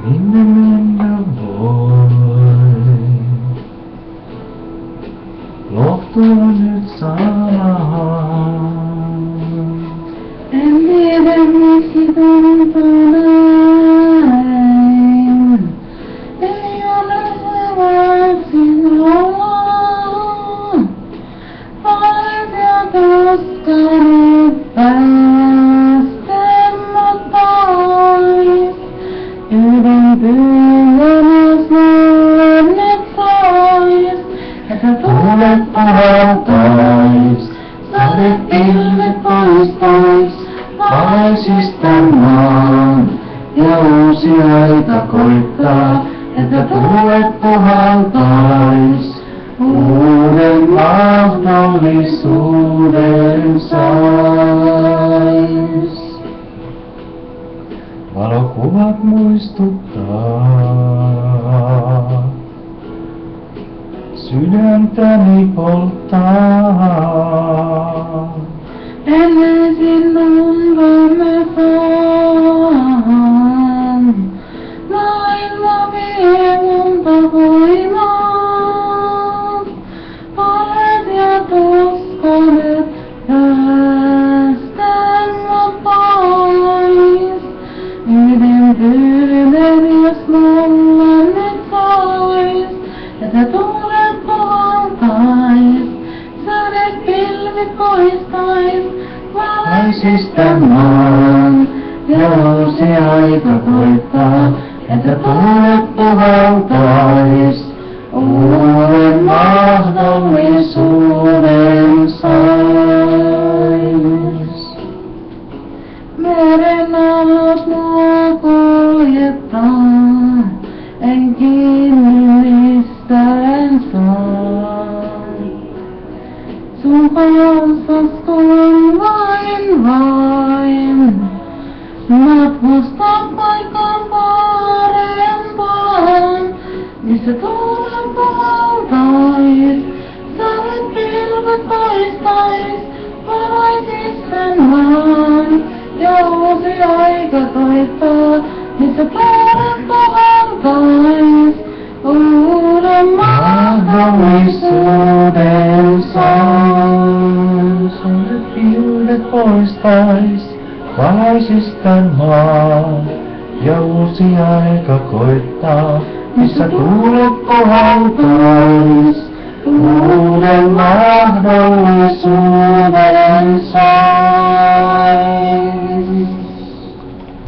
minne mennä voi. Lohtua nyt saadaan. En tiedä miksi tuntuu näin. Ei ole hyvä sinulla. Olet ja koskaan päästä mut pois. Yhden pyynnön jos mulle nyt sais. Että tulet puhaltais. Sadepilvet poistais. Valaisis tän maan. Ja uusi aika koittaa. Että tulet puhaltais. Uuden mahdollisuuden sais. Valokuvat muistuttaa. Sydäntäni polttaa. Ennen sinun voimme vaan. Maailma vie monta voimaa. Olet ja tuskanet päästän mut pois. Yhden pyynnön jos mulle nyt sais. Että tuulet puhaltais. Sadepilvet poistais. Valaisis tän maan. Ja uusi aika koittaa. Että tuulet puhaltais. Uuden mahdollisuuden sais. Meren alas mua kuljettaa. En kiinni mistään saa. Sun kanssas tulen vain. Matkustaa paikan parempaan. Missä tuulen puhaltais. Sadepilvet poistais. Valaisis tän maan. Ja uusi aika koittaa. Missä tuulen puhaltais. Uuden mahdollisuuden sais. Sadepilvet poistais. Valaisis tän maan. Ja uusi aika koittaa. Missä tuulet puhaltais. Uuden mahdollisuuden